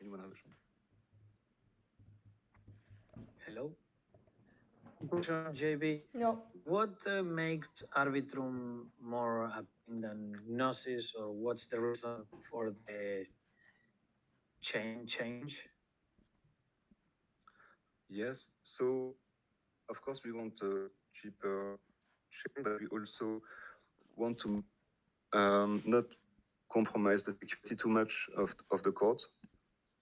Anyone have a question? Hello. Question, JB. No. What makes Arbitrum more appealing than Gnosis, or what's the reason for the chain change? Yes. So of course we want a cheaper chain, but we also want to not compromise the security too much of the code.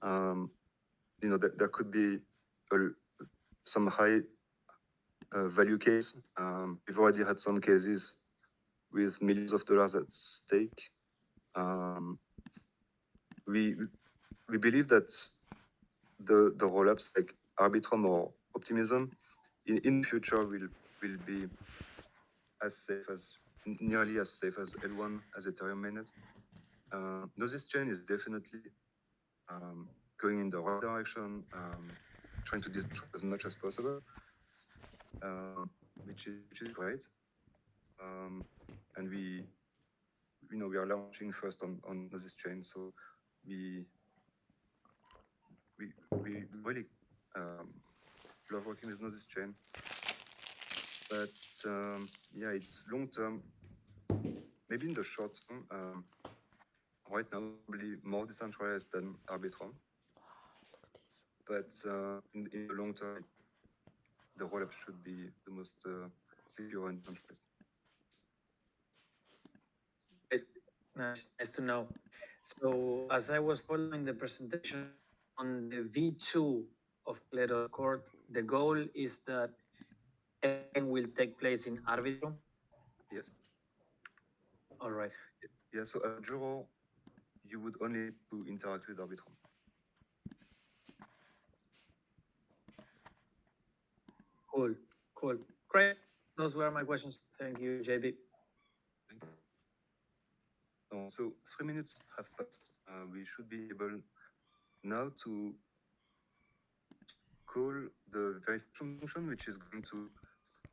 There could be a, some high value case. We've already had some cases with millions of dollars at stake. We we believe that the rollups like Arbitrum or Optimism in the future will be as safe as nearly as safe as L1 as Ethereum mainnet. Gnosis chain is definitely going in the right direction, trying to destroy as much as possible, which is great. And we are launching first on Gnosis chain, so we really love working with Gnosis chain. But yeah, it's long term. Maybe in the short term, right now probably more decentralized than Arbitrum. But in the long term, the rollup should be the most secure and decentralized. Nice to know. So, as I was following the presentation on the V2 of Plato Court, the goal is that everything will take place in Arbitrum. Yes. All right. Yeah. So at Juro, you would only need to interact with Arbitrum. Cool. Great. Those were my questions. Thank you, JB. Thank you. So 3 minutes have passed. We should be able now to call the verification function, which is going to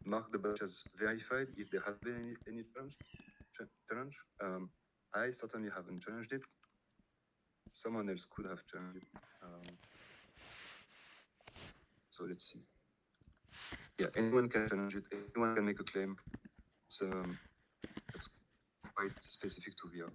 mark the batch as verified if there has been any challenge. I certainly haven't challenged it. Someone else could have challenged it. So let's see. Yeah, anyone can challenge it. Anyone can make a claim. It's quite specific to VR.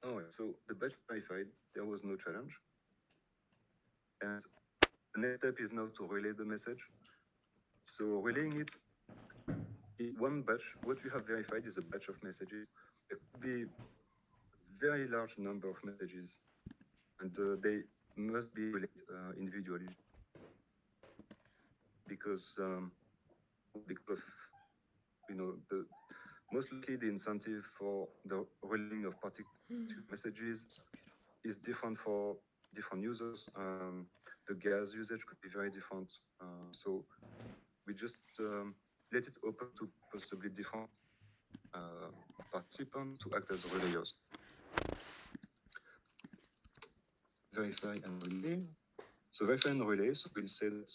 Oh, so the batch verified, there was no challenge. And the next step is now to relay the message. So relaying it, in one batch, what we have verified is a batch of messages. There could be a very large number of messages, and they must be relayed individually because of the most likely the incentive for the relaying of particular messages is different for different users. The gas usage could be very different. So we just let it open to possibly different participants to act as relayers. Verify and relay. So verify and relay, so we'll say that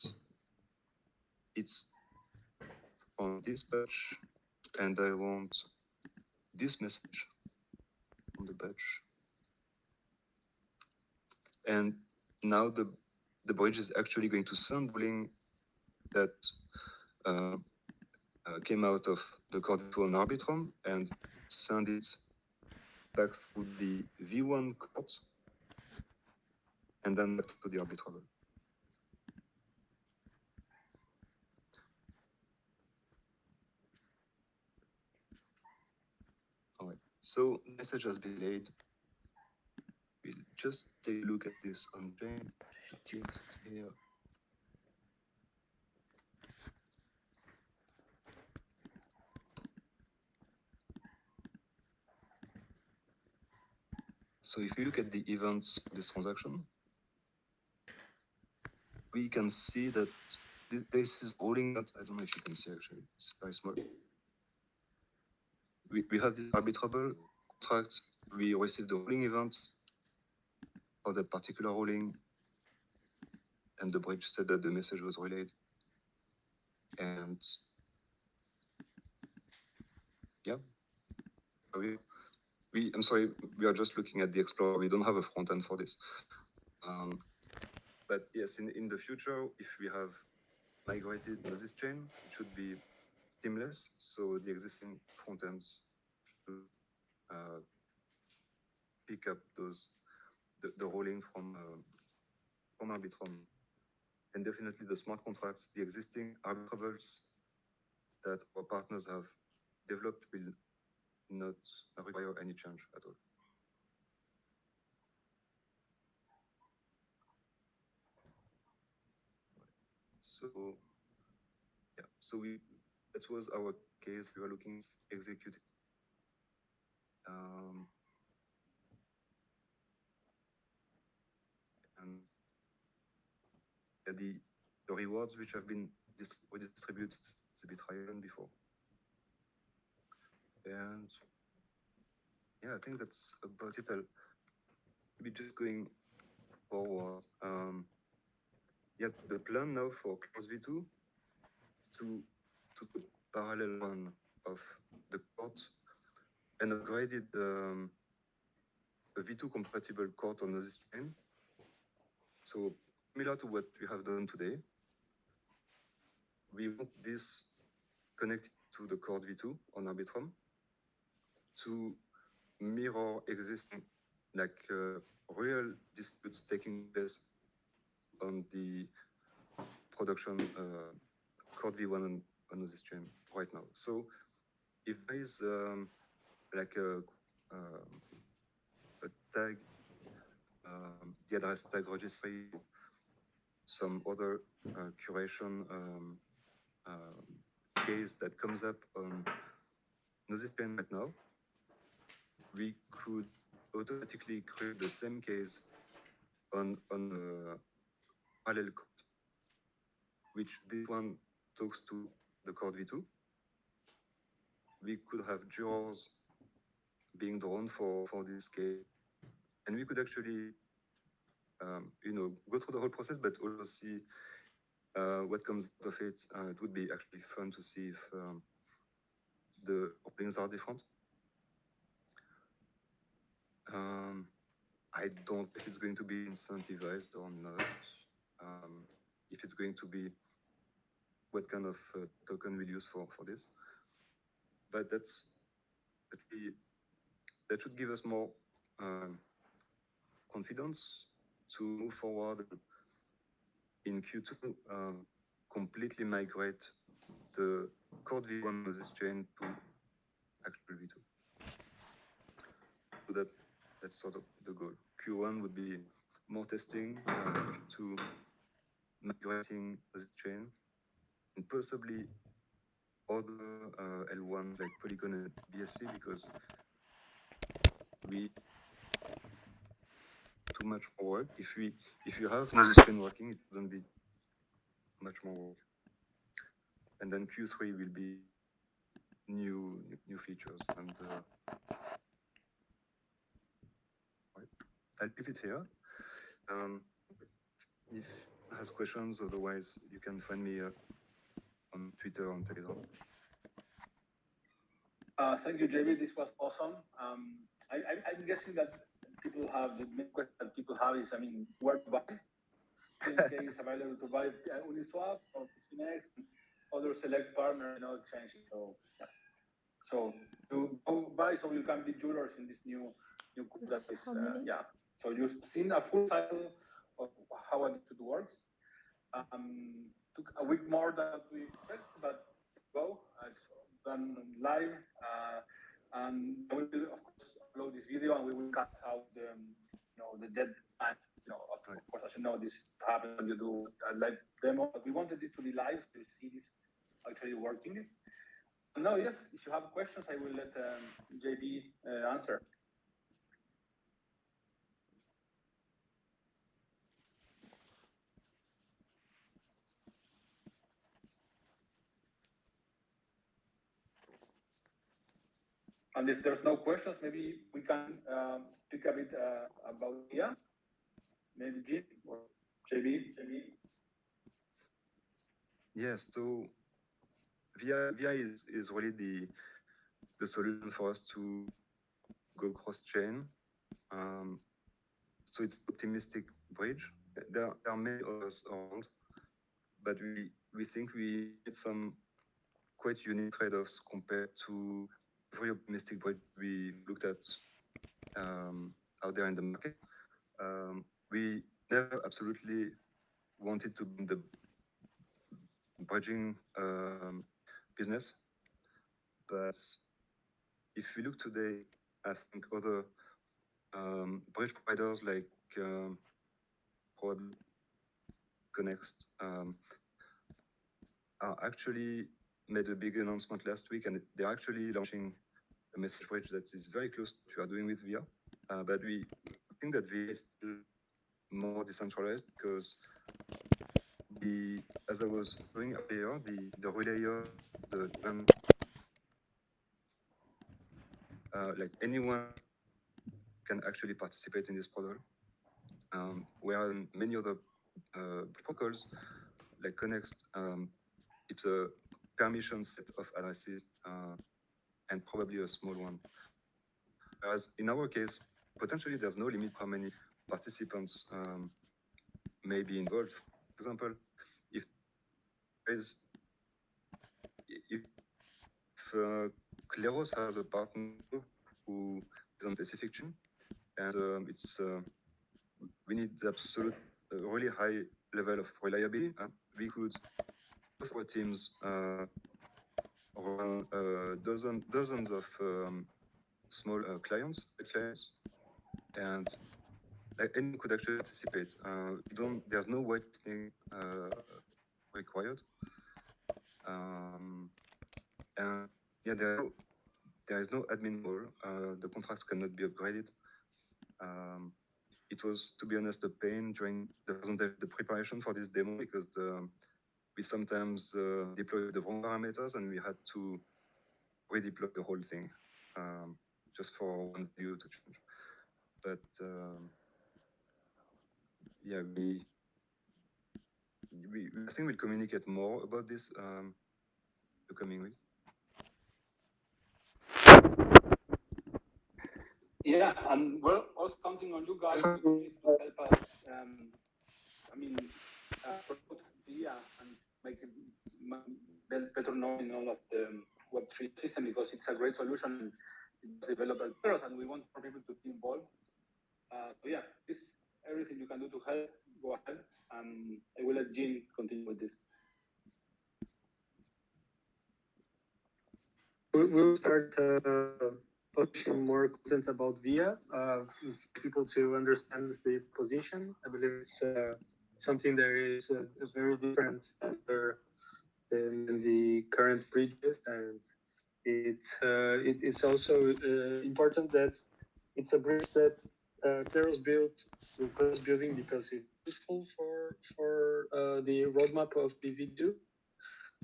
it's on this batch and I want this message on the batch. And now the bridge is actually going to send the link that came out of the Core2 on Arbitrum and send it back through the V1 court and then back to the arbitrable. All right, so message has been laid. We'll just take a look at this on chain. Text here. So if you look at the events of this transaction, we can see that this is rolling out. I don't know if you can see actually, it's very small. We have this arbitrable contract. We receive the rolling event for that particular rolling. and the bridge said that the message was relayed. And yeah, I'm sorry, we are just looking at the Explorer. We don't have a front end for this. But yes, in the future, if we have migrated Gnosis chain, it should be seamless. So the existing front ends should pick up the rolling from Arbitrum. And definitely the smart contracts, the existing arbitrables that our partners have developed will not require any change at all. So yeah, so that was our case. We were looking at executed. And the rewards which have been redistributed is a bit higher than before. And yeah, I think that's about it. I'll be just going forward. Yeah, the plan now for Klaus V2 is to put parallel one of the court and upgraded a V2 compatible court on this chain. So similar to what we have done today, we want this connected to the court V2 on Arbitrum to mirror existing real disputes taking place on the production Cord V1 on this chain right now. So if there is a tag, the address tag registry, some other curation case that comes up on Gnosis chain right now, we could automatically create the same case on parallel code, which this one talks to the Cord V2. We could have jurors being drawn for this case, and we could actually, go through the whole process, but also see what comes out of it. It would be actually fun to see if the opinions are different. I don't know if it's going to be incentivized or not. If it's going to be what kind of token we'll use for this. But that should give us more confidence to move forward in Q2, completely migrate the Cord V1 of this chain to actual V2. So that's sort of the goal. Q1 would be more testing, Q2 migrating this chain, and possibly other L1 like Polygon and BSC, because we too much more work. If you have Gnosis chain working, it wouldn't be much more work. And then Q3 will be new features. And right. I'll leave it here. If has questions, otherwise you can find me on Twitter, on Telegram. Thank you, JB. This was awesome. I'm guessing that people have the main question that people have is, where to buy? In case available to buy Uniswap or Finex, other select partner, exchanges. So yeah. So to go buy, so you can be jewelers in this new group that is yeah. So you've seen a full cycle of how it works. Took a week more than we expected, but go. It's done live, and we will of course upload this video, and we will cut out the deadline. Of course, as you know, this happens when you do a live demo. But we wanted this to be live, so you see this actually working. Now, yes, if you have questions, I will let JB answer. And if there's no questions, maybe we can speak a bit about Nia. Maybe Jim or JB. Yes, so VI is really the solution for us to go cross-chain. So it's optimistic bridge. There are many others around, but we think we need some quite unique trade-offs compared to every optimistic bridge we looked at out there in the market. We never absolutely wanted to be in the bridging business, but if we look today, I think other bridge providers like probably Connext are actually made a big announcement last week, and they're actually launching a message bridge that is very close to what we are doing with VIA. But we think that VIA is still more decentralized because as I was doing earlier, the relayer, like anyone can actually participate in this protocol. Where many other protocols like Connext, it's a permission set of addresses and probably a small one. Whereas in our case, potentially there's no limit how many participants may be involved. For example, if Kleros has a partner who is on specific chain, and we need the absolute really high level of reliability. We could both our teams run dozens of small clients, and anyone could actually participate. There's no whitelisting required, and yeah, there is no admin role. The contracts cannot be upgraded. It was, to be honest, a pain during the preparation for this demo because we sometimes deployed the wrong parameters and we had to redeploy the whole thing just for one view to change. But yeah, I think we'll communicate more about this the coming week. Yeah, and we're also counting on you guys to help us. Promote VIA and make it better known in all of the Web3 system because it's a great solution. It's developed by us, and we want more people to be involved. So yeah, this everything you can do to help. Go ahead. I will let Jean continue with this. We'll start publishing more content about VIA for people to understand the position. I believe it's something that is very different than the current bridges, and it's also important that it's a bridge that Kleros was building because it's useful for the roadmap of BV2.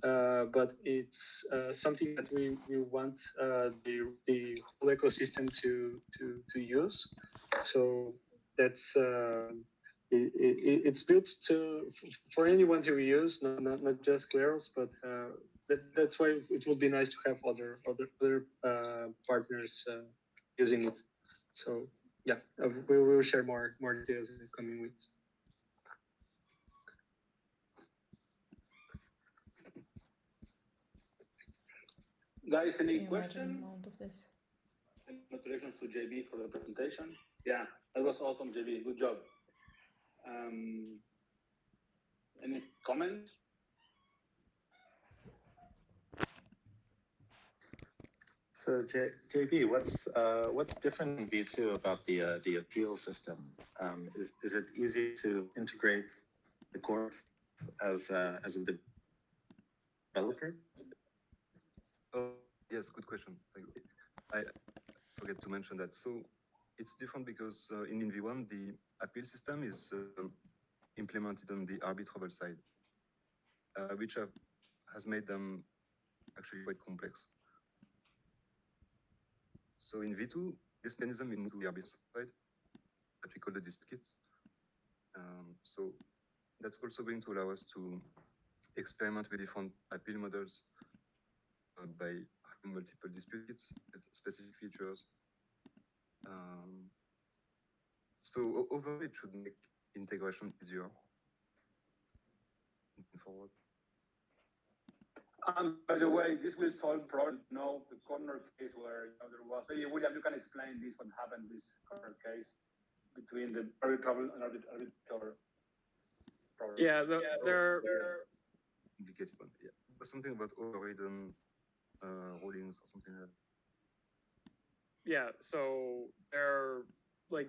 But it's something that we want the whole ecosystem to use. So that's it's built for anyone to use, not just Kleros, but that's why it would be nice to have other partners using it. So yeah, we will share more details in the coming weeks. Guys, any Can you questions? imagine the amount of this? Congratulations to JB for the presentation. Yeah, that was awesome, JB. Good job. Any comments? So JB, what's different in V2 about the appeal system? Is it easy to integrate the court as a developer? Oh yes, good question. I forget to mention that. So it's different because in V1 the appeal system is implemented on the arbitrable side, which has made them actually quite complex. So in V2, this mechanism is moved to the arbitrable side that we call the dispute kits. So that's also going to allow us to experiment with different appeal models by having multiple disputes with specific features. So overall, it should make integration easier moving forward. By the way, this will solve problem. No, the corner case where there was. Maybe William, you can explain this. What happened this corner case between the arbitrable and arbitrator problem. Yeah, there. Complicated one. Yeah, but something about overridden rulings or something like that. Yeah, so they're like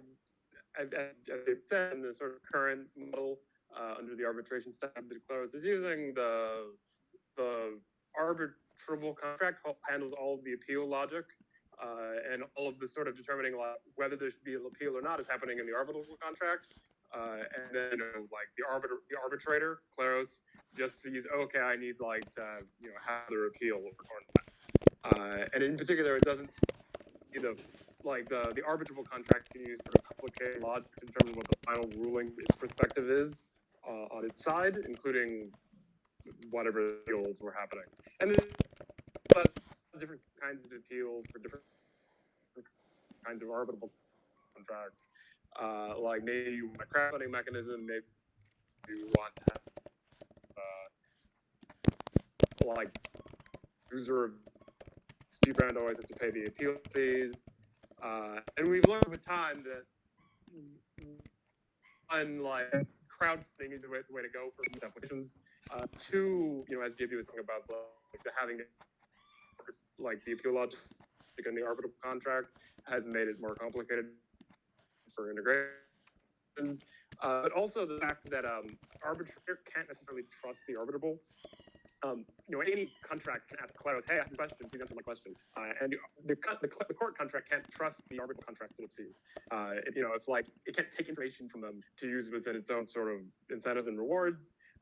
as I said in the sort of current model under the arbitration standard clause is using the arbitrable contract handles all of the appeal logic and all of the sort of determining whether there should be an appeal or not is happening in the arbitrable contract. And then like the arbitrator, Claros, just sees, okay, I need like to have their appeal or not. And in particular, it doesn't see the arbitrable contract can use sort of complicated logic to determine what the final ruling its perspective is on its side, including whatever appeals were happening. And then but different kinds of appeals for different kinds of arbitrable contracts. Like maybe you want a crowdfunding mechanism, maybe you want to have like user dispute brand always has to pay the appeal fees. And we've learned with time that unlike crowdfunding is the way to go for these applications. Two, as JP was talking about, like having like the appeal logic in the arbitrable contract has made it more complicated for integrations. But also the fact that arbitrator can't necessarily trust the arbitrable. Any contract can ask Claros, hey, I have this question, please answer my question. And the court contract can't trust the arbitral contracts that it sees. It's like it can't take information from them to use within its own sort of incentives and rewards.